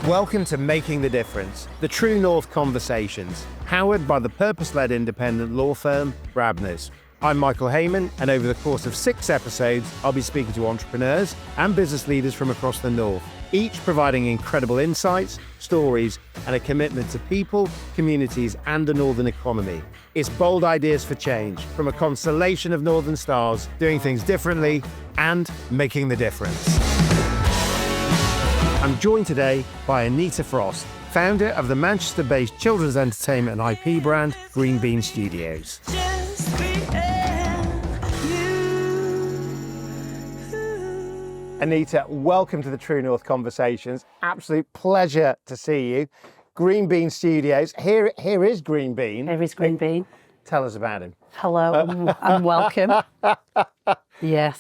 Welcome to Making the Difference, the True North Conversations, powered by the purpose-led independent law firm, Brabner's. I'm Michael Hayman, and over the course of 6 episodes, I'll be speaking to entrepreneurs and business leaders from across the North, each providing incredible insights, stories, and a commitment to people, communities, and the Northern economy. It's bold ideas for change, from a constellation of Northern stars, doing things differently and making the difference. I'm joined today by Anita Frost, founder of the Manchester-based children's entertainment and IP brand, Green Bean Studios. Anita, welcome to the True North Conversations. Absolute pleasure to see you. Green Bean Studios. Here is Green Bean. Here is Green Bean. Tell us about him. Hello and welcome. Yes.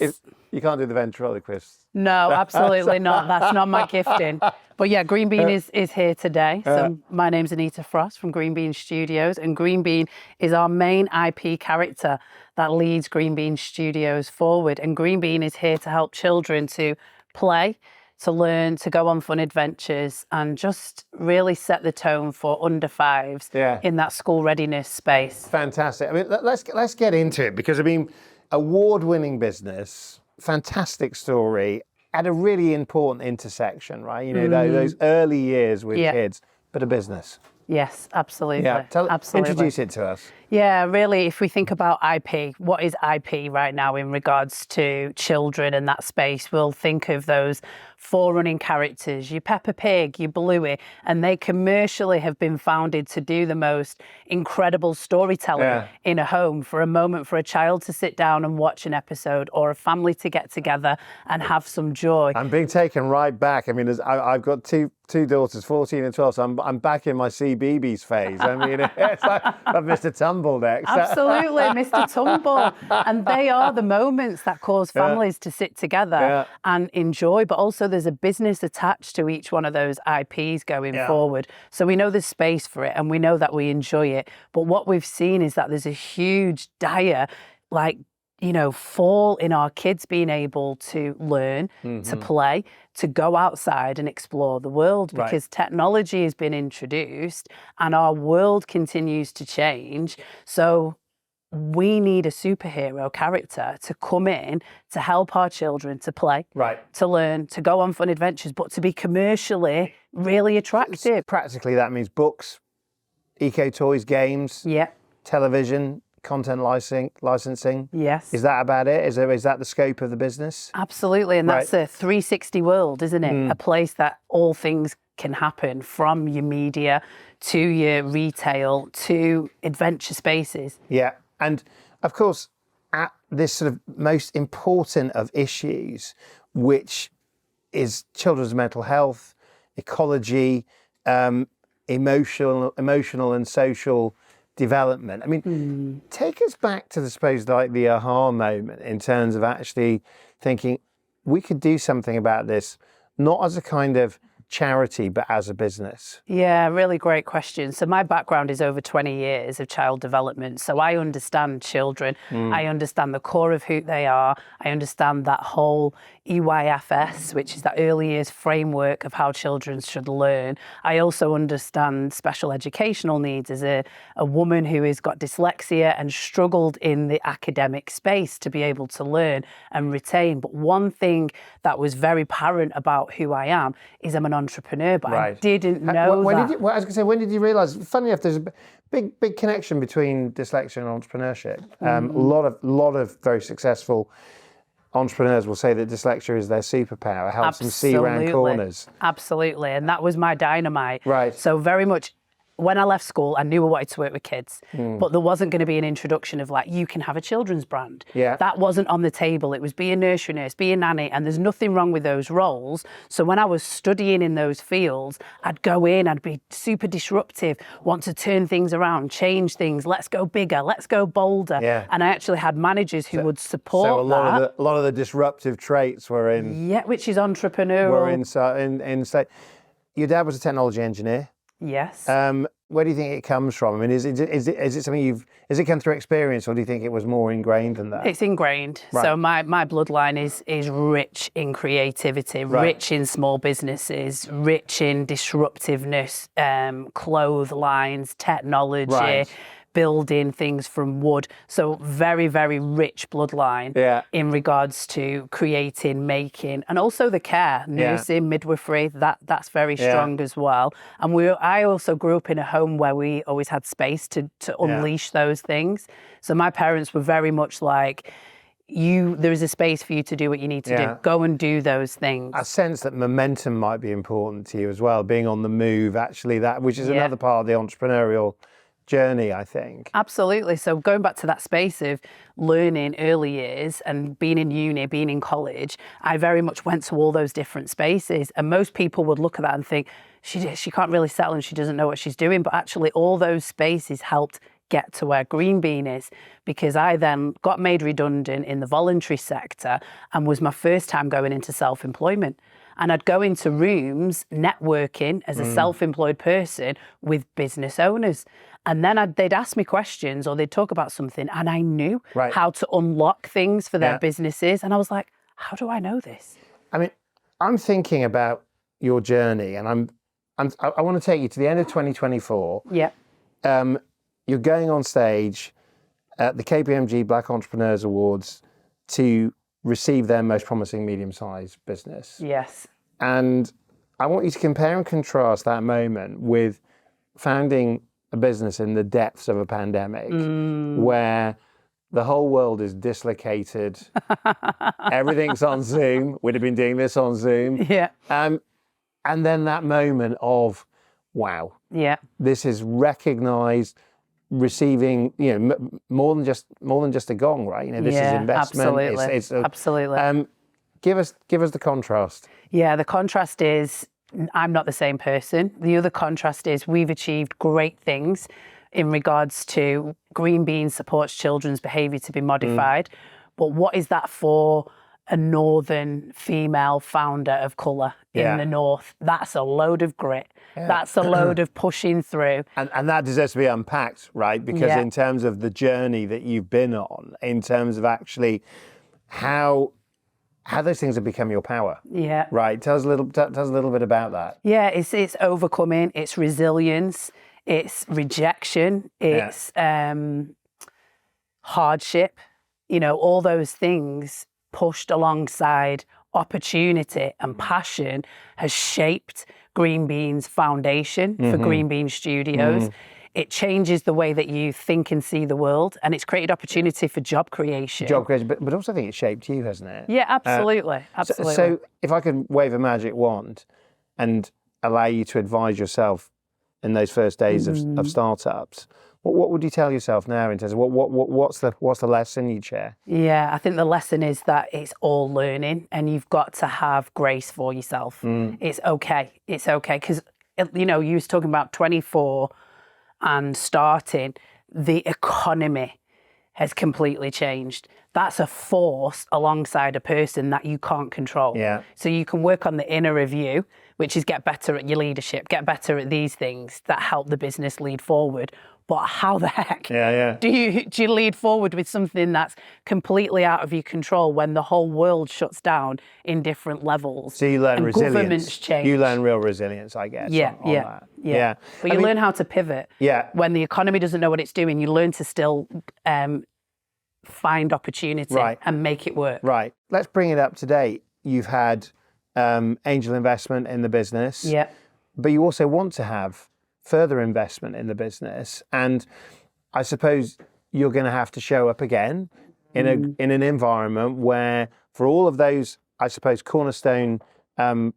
You can't do the ventriloquist. No, absolutely not. That's not my gifting. But yeah, Green Bean is here today. So my name's Anita Frost from Green Bean Studios, and Green Bean is our main IP character that leads Green Bean Studios forward. And Green Bean is here to help children to play, to learn, to go on fun adventures, and just really set the tone for under fives in that school readiness space. Fantastic. I mean, let's get into it, because I mean, award-winning business, fantastic story, at a really important intersection, right? You know, those early years with kids, but a business. Yes, absolutely. Yeah, absolutely. Introduce it to us. Yeah, really, if we think about IP, what is IP right now in regards to children and that space? We'll think of those forerunning characters, your Peppa Pig, your Bluey, and they commercially have been founded to do the most incredible storytelling in a home, for a moment for a child to sit down and watch an episode, or a family to get together and have some joy. I'm being taken right back. I mean, I've got two daughters, 14 and 12, so I'm back in my CBeebies phase. I mean, it's like I've missed a tumble next. Absolutely, Mr. Tumble. And they are the moments that cause families to sit together and enjoy, but also there's a business attached to each one of those IPs going forward. So we know there's space for it, and we know that we enjoy it. But what we've seen is that there's a huge dire, fall in our kids being able to learn, to play, to go outside and explore the world, because technology has been introduced and our world continues to change. So we need a superhero character to come in to help our children to play, to learn, to go on fun adventures, but to be commercially really attractive. Practically, that means books, eco-toys, games, television, content licensing. Yes. Is that about it? Is that the scope of the business? Absolutely. And that's a 360 world, isn't it? A place that all things can happen, from your media to your retail to adventure spaces. Yeah. And of course, at this sort of most important of issues, which is children's mental health, ecology, emotional and social development. I mean, take us back to the aha moment in terms of actually thinking we could do something about this, not as a kind of charity, but as a business? Yeah, really great question. So my background is over 20 years of child development. So I understand children. I understand the core of who they are. I understand that whole EYFS, which is that early years framework of how children should learn. I also understand special educational needs as a woman who has got dyslexia and struggled in the academic space to be able to learn and retain. But one thing that was very apparent about who I am is I'm an entrepreneur, but I didn't know that. When did you realise? Funny enough, there's a big connection between dyslexia and entrepreneurship. A lot of very successful entrepreneurs will say that dyslexia is their superpower, helps them see around corners. Absolutely, and that was my dynamite. Right. So very much, when I left school, I knew I wanted to work with kids, but there wasn't going to be an introduction of you can have a children's brand. Yeah. That wasn't on the table. It was be a nursery nurse, be a nanny, and there's nothing wrong with those roles. So when I was studying in those fields, I'd go in, I'd be super disruptive, want to turn things around, change things, let's go bigger, let's go bolder. Yeah. And I actually had managers who would support that. A lot of the disruptive traits were in... Yeah, which is entrepreneurial. Were in. Your dad was a technology engineer. Yes. where do you think it comes from? I mean, is it something has it come through experience, or do you think it was more ingrained than that? It's ingrained. Right. So my bloodline is rich in creativity, Right. rich in small businesses, rich in disruptiveness, clotheslines, technology, Right. building things from wood. So very, very rich bloodline in regards to creating, making, and also the care, nursing, midwifery. That's very strong as well. And I also grew up in a home where we always had space to unleash those things. So my parents were very much like, there is a space for you to do what you need to do. Go and do those things. I sense that momentum might be important to you as well, being on the move, actually, which is another part of the entrepreneurial journey, I think. Absolutely. So going back to that space of learning early years and being in uni, being in college, I very much went to all those different spaces. And most people would look at that and think, she can't really settle and she doesn't know what she's doing. But actually all those spaces helped get to where Green Bean is, because I then got made redundant in the voluntary sector and was my first time going into self-employment. And I'd go into rooms networking as a self-employed person with business owners. And then they'd ask me questions or they'd talk about something and I knew how to unlock things for their businesses. And I was like, how do I know this? I mean, I'm thinking about your journey, and I want to take you to the end of 2024. Yeah. You're going on stage at the KPMG Black Entrepreneurs Awards to receive their most promising medium-sized business. Yes. And I want you to compare and contrast that moment with founding a business in the depths of a pandemic where the whole world is dislocated. Everything's on Zoom. We'd have been doing this on Zoom. Yeah. And then that moment of, wow, this is recognized, receiving, more than just a gong, right? This is investment. Absolutely. Absolutely. Give us the contrast. Yeah, the contrast is I'm not the same person. The other contrast is we've achieved great things in regards to Green Bean supports children's behaviour to be modified. But what is that for a northern female founder of colour in the north? That's a load of grit. That's a load of pushing through. And that deserves to be unpacked, right? Because in terms of the journey that you've been on, in terms of actually how those things have become your power. Yeah. Right. Tell us a little bit about that. Yeah, it's overcoming, it's resilience, it's rejection, it's hardship, all those things pushed alongside opportunity and passion has shaped Green Bean's foundation for Green Bean Studios. It changes the way that you think and see the world, and it's created opportunity for job creation. But also I think it shaped you, hasn't it? Yeah, absolutely. Absolutely. So if I could wave a magic wand and allow you to advise yourself in those first days of startups, what would you tell yourself now in terms of what's the lesson you'd share? Yeah, I think the lesson is that it's all learning, and you've got to have grace for yourself. It's okay. It's okay. Because, you was talking about 24 and starting, the economy has completely changed. That's a force alongside a person that you can't control. Yeah. So you can work on the inner review, which is get better at your leadership, get better at these things that help the business lead forward. But how the heck do you lead forward with something that's completely out of your control when the whole world shuts down in different levels? So you learn resilience. Governments change. You learn real resilience, I guess. On that. But you learn how to pivot. Yeah. When the economy doesn't know what it's doing, you learn to still find opportunity and make it work. Right. Let's bring it up to date. You've had angel investment in the business. Yeah. But you also want to have further investment in the business, and I suppose you're going to have to show up again in an environment where, for all of those, I suppose, cornerstone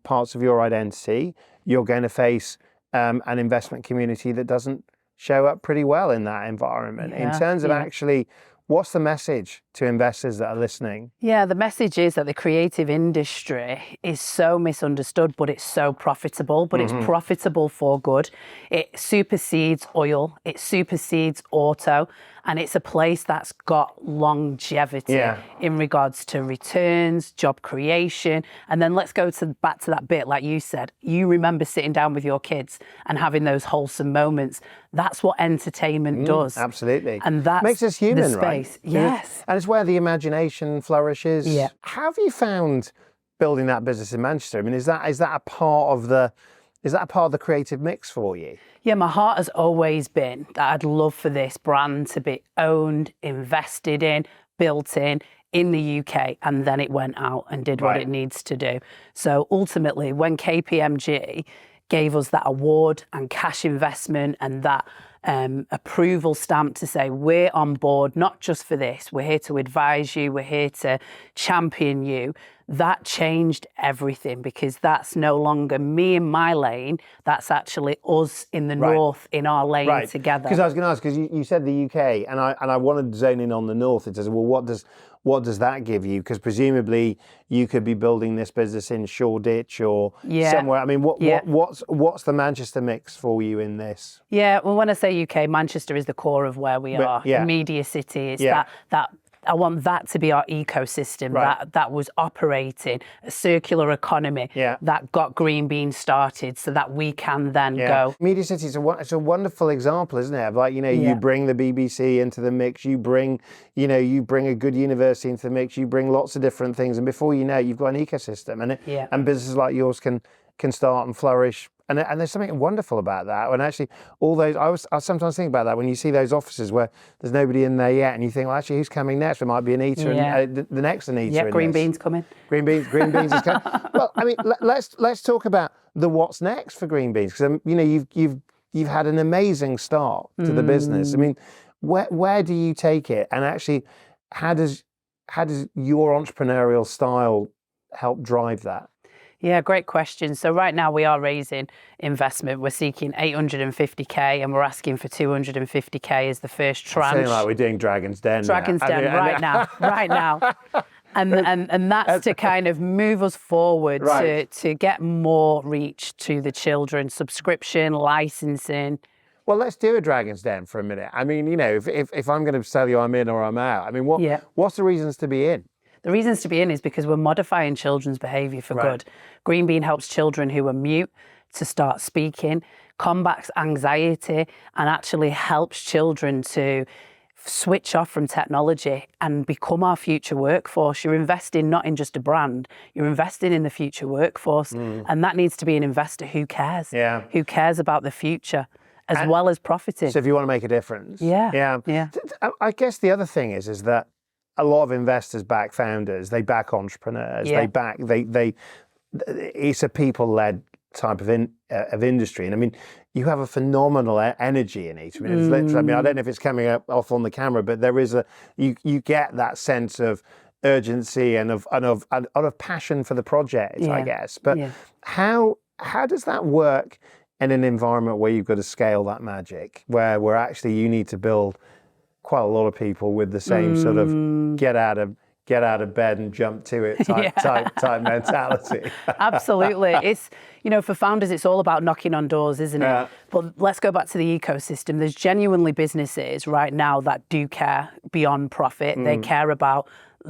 parts of your identity, you're going to face an investment community that doesn't show up pretty well in that environment. In terms of actually, what's the message to investors that are listening? Yeah, the message is that the creative industry is so misunderstood, but it's so profitable, but it's profitable for good. It supersedes oil, it supersedes auto, And it's a place that's got longevity in regards to returns, job creation. And then let's go back to that bit, like you said, you remember sitting down with your kids and having those wholesome moments. That's what entertainment does. Absolutely. And that makes us human, the space. Right? Yes. And it's where the imagination flourishes. Yeah. How have you found building that business in Manchester? I mean, is that a part of the creative mix for you? Yeah, my heart has always been that I'd love for this brand to be owned, invested in, built in the UK, and then it went out and did what it needs to do. So ultimately, when KPMG gave us that award and cash investment and that approval stamp to say we're on board, not just for this, we're here to advise you, we're here to champion you, that changed everything, because that's no longer me in my lane, that's actually us in the north in our lane together. Because I was going to ask, because you said the UK, and I wanted to zone in on the north. It says, well, what does that give you? Because presumably you could be building this business in Shoreditch or somewhere. I mean, what's the Manchester mix for you in this? Yeah, well, when I say UK, Manchester is the core of where we are. Media City. It's that I want that to be our ecosystem that was operating, a circular economy that got Green Bean started, so that we can then go. Media City is a wonderful example, isn't it? Like, you bring the BBC into the mix, you bring a good university into the mix, you bring lots of different things, and before you know it, you've got an ecosystem, and businesses like yours can start and flourish. And there's something wonderful about that. And actually, all those, I sometimes think about that when you see those offices where there's nobody in there yet, and you think, well, actually, who's coming next? It might be Anita, and the next Anita. Yeah, Green Bean's coming. Green Beans is coming. Well, I mean, let's talk about the what's next for Green Beans, because you've had an amazing start to the business. I mean, where do you take it, and actually, how does your entrepreneurial style help drive that? Yeah, great question. So right now we are raising investment. We're seeking 850k and we're asking for 250k as the first tranche. Feeling like we're doing Dragon's Den. Dragon's Den right now. And that's to kind of move us forward to get more reach to the children, subscription, licensing. Well, let's do a Dragon's Den for a minute. I mean, if I'm going to tell you I'm in or I'm out, I mean, what's the reasons to be in? The reasons to be in is because we're modifying children's behaviour for good. Green Bean helps children who are mute to start speaking, combats anxiety, and actually helps children to switch off from technology and become our future workforce. You're investing not in just a brand, you're investing in the future workforce. And that needs to be an investor who cares, who cares about the future as well as profiting. So if you want to make a difference. Yeah. I guess the other thing is that a lot of investors back founders, they back entrepreneurs, it's a people-led type of industry. And I mean, you have a phenomenal energy in it. I mean, it's literally, I mean, I don't know if it's coming off on the camera, but there is you get that sense of urgency and of passion for the project, I guess. But how does that work in an environment where you've got to scale that magic, where actually you need to build quite a lot of people with the same sort of get out of bed and jump to it type mentality? Absolutely. It's, for founders, it's all about knocking on doors, isn't it? But let's go back to the ecosystem. There's genuinely businesses right now that do care beyond profit. They care about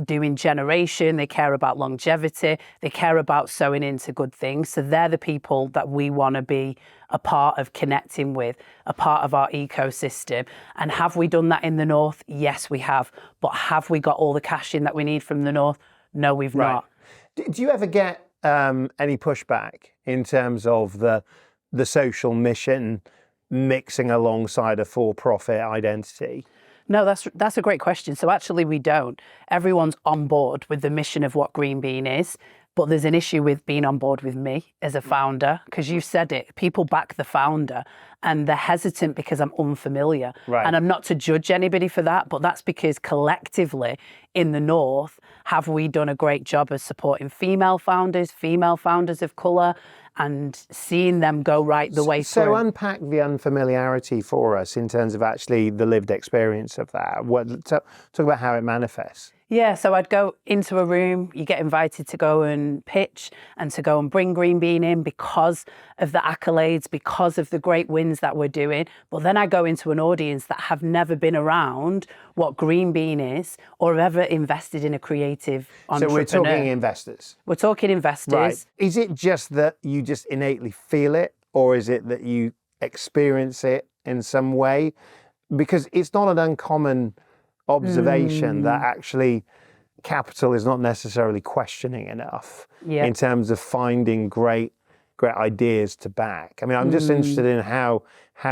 doing generation, they care about longevity, they care about sowing into good things. So they're the people that we want to be a part of connecting with, a part of our ecosystem. And have we done that in the north? Yes, we have. But have we got all the cash in that we need from the north? No, we've not. Do you ever get any pushback in terms of the social mission mixing alongside a for-profit identity? No, that's a great question. So actually we don't. Everyone's on board with the mission of what Green Bean is, but there's an issue with being on board with me as a founder, because you said it, people back the founder and they're hesitant because I'm unfamiliar. And I'm not to judge anybody for that, but that's because collectively in the north, have we done a great job of supporting female founders of colour, and seeing them go right the way through. So unpack the unfamiliarity for us in terms of actually the lived experience of that. Talk about how it manifests. Yeah, so I'd go into a room, you get invited to go and pitch and to go and bring Green Bean in because of the accolades, because of the great wins that we're doing. But then I go into an audience that have never been around what Green Bean is or have ever invested in a creative entrepreneur. So we're talking investors. We're talking investors. Right. Is it just that you just innately feel it, or is it that you experience it in some way? Because it's not an uncommon observation that actually capital is not necessarily questioning enough in terms of finding great ideas to back. I mean, I'm just interested in how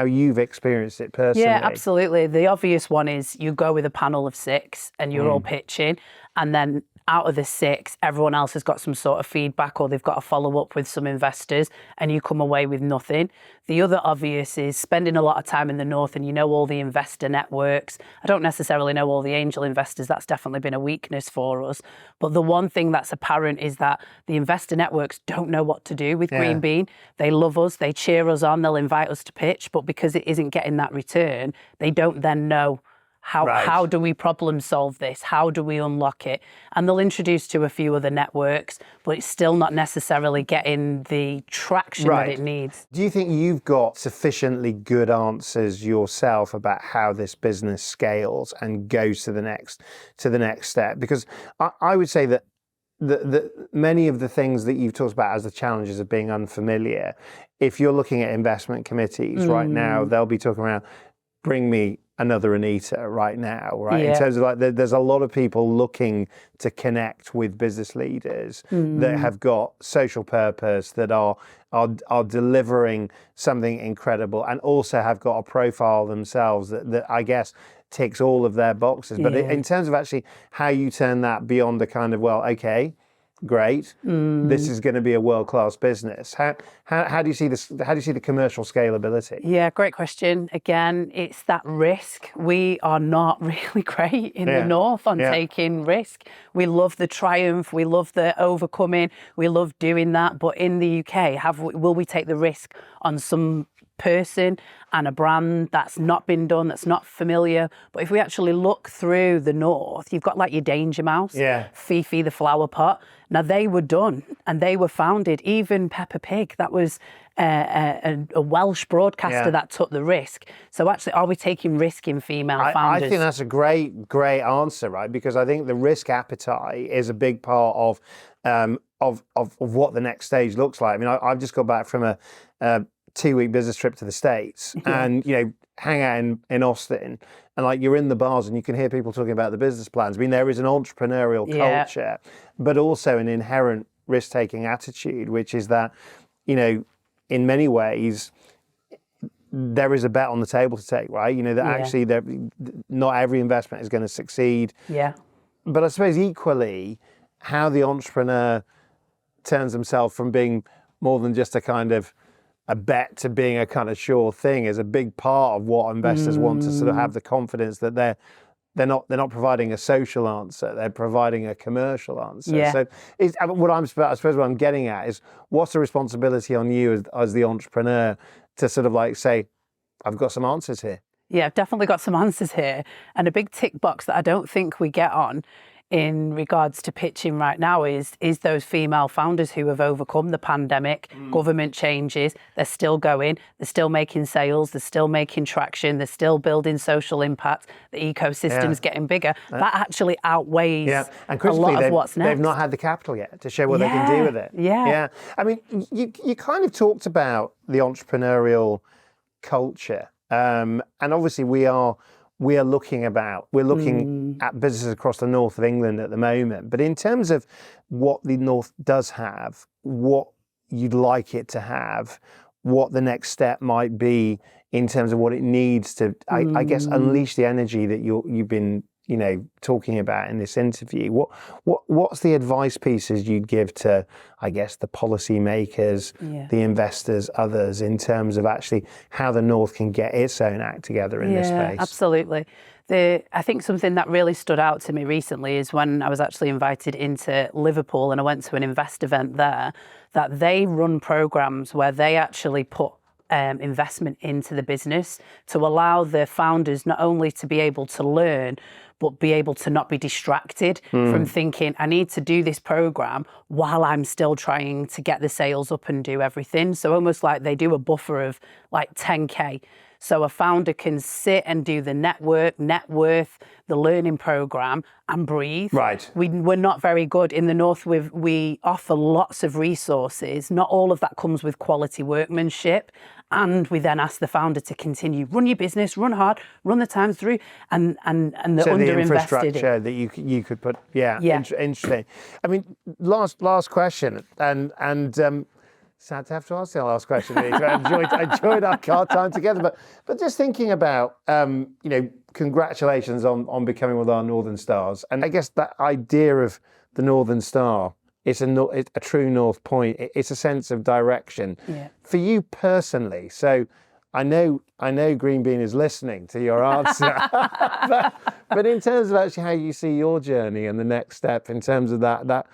you've experienced it personally. Yeah, absolutely. The obvious one is you go with a panel of 6 and you're all pitching, and then out of the 6, everyone else has got some sort of feedback or they've got to follow up with some investors and you come away with nothing. The other obvious is spending a lot of time in the North and you know all the investor networks. I don't necessarily know all the angel investors. That's definitely been a weakness for us. But the one thing that's apparent is that the investor networks don't know what to do with Green Bean. They love us. They cheer us on. They'll invite us to pitch. But because it isn't getting that return, they don't then know how do we problem solve this? How do we unlock it? And they'll introduce to a few other networks, but it's still not necessarily getting the traction that it needs. Do you think you've got sufficiently good answers yourself about how this business scales and goes to the next step? Because I would say that many of the things that you've talked about as the challenges of being unfamiliar, if you're looking at investment committees right now, they'll be talking around, bring me another Anita right now, right? In terms of like, there's a lot of people looking to connect with business leaders that have got social purpose, that are delivering something incredible, and also have got a profile themselves that I guess ticks all of their boxes. But in terms of actually how you turn that beyond the kind of, well, okay, great, this is going to be a world-class business. How do you see this? How do you see the commercial scalability? Yeah, great question. Again, it's that risk. We are not really great in the North on taking risk. We love the triumph. We love the overcoming. We love doing that. But in the UK, will we take the risk on some person and a brand that's not been done, that's not familiar? But if we actually look through the North, you've got like your Danger Mouse, Fifi the Flower Pot. Now, they were done and they were founded. Even Peppa Pig, that was a Welsh broadcaster that took the risk. So actually, are we taking risk in female founders? I think that's a great answer, right? Because I think the risk appetite is a big part of what the next stage looks like. I mean, I've just got back from a 2-week business trip to the States and, hang out in Austin, and like you're in the bars and you can hear people talking about the business plans. I mean, there is an entrepreneurial culture, but also an inherent risk-taking attitude, which is that, in many ways, there is a bet on the table to take, right? That actually not every investment is going to succeed. Yeah. But I suppose equally, how the entrepreneur turns himself from being more than just a kind of a bet to being a kind of sure thing is a big part of what investors want to sort of have the confidence that they're not providing a social answer, they're providing a commercial answer. Yeah. So I suppose what I'm getting at is, what's the responsibility on you as the entrepreneur to sort of like say, I've got some answers here? Yeah, I've definitely got some answers here. And a big tick box that I don't think we get on in regards to pitching right now is those female founders who have overcome the pandemic, government changes, they're still going, they're still making sales, they're still making traction, they're still building social impact, the ecosystem's getting bigger. That actually outweighs and a lot of what's next. They've not had the capital yet to show what they can do with it. Yeah. I mean, you kind of talked about the entrepreneurial culture, and obviously we're looking at businesses across the north of England at the moment. But in terms of what the north does have, what you'd like it to have, what the next step might be in terms of what it needs to, I guess, unleash the energy that you've been talking about in this interview. What's the advice pieces you'd give to, I guess, the policymakers, the investors, others, in terms of actually how the North can get its own act together in this space? Absolutely. I think something that really stood out to me recently is when I was actually invited into Liverpool and I went to an invest event there, that they run programs where they actually put investment into the business to allow the founders not only to be able to learn, but be able to not be distracted from thinking, I need to do this program while I'm still trying to get the sales up and do everything. So almost like they do a buffer of like 10K. So a founder can sit and do the network, net worth, the learning program and breathe. Right. We're not very good. In the North, we offer lots of resources. Not all of that comes with quality workmanship. And we then ask the founder to continue, run your business, run hard, run the times through, and they're so underinvested the infrastructure that you could put, interesting. I mean, last question, and sad to have to ask the last question. I enjoyed our time together, but just thinking about, congratulations on becoming one of our Northern Stars, and I guess that idea of the Northern Star. It's a true North Point. It's a sense of direction for you personally. So I know Green Bean is listening to your answer, but in terms of actually how you see your journey and the next step in terms of that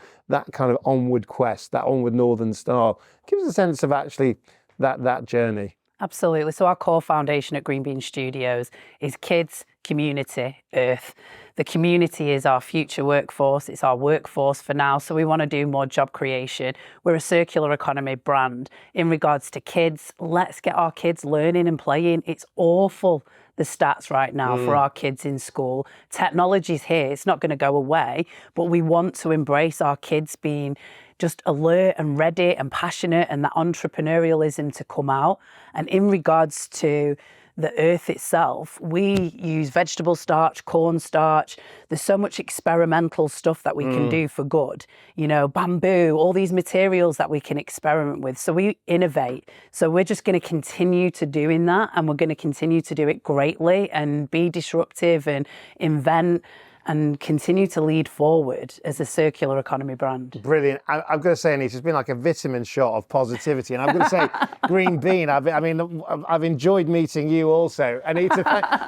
kind of onward quest, that onward Northern Star, give us a sense of actually that journey. Absolutely. So our core foundation at Green Bean Studios is kids, community, earth. The community is our future workforce. It's our workforce for now. So we want to do more job creation. We're a circular economy brand. In regards to kids, let's get our kids learning and playing. It's awful, the stats right now for our kids in school. Technology's here. It's not going to go away, but we want to embrace our kids being just alert and ready and passionate, and that entrepreneurialism to come out. And in regards to the earth itself, we use vegetable starch, corn starch. There's so much experimental stuff that we can do for good. Bamboo, all these materials that we can experiment with. So we innovate. So we're just going to continue to doing that, and we're going to continue to do it greatly and be disruptive and invent and continue to lead forward as a circular economy brand. Brilliant. I've got to say, Anita, it's been like a vitamin shot of positivity. And I've got to say, Green Bean, I've enjoyed meeting you also. Anita,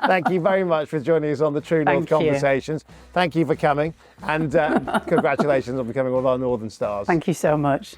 thank you very much for joining us on the True North Conversations. Thank you for coming. And congratulations on becoming one of our Northern Stars. Thank you so much.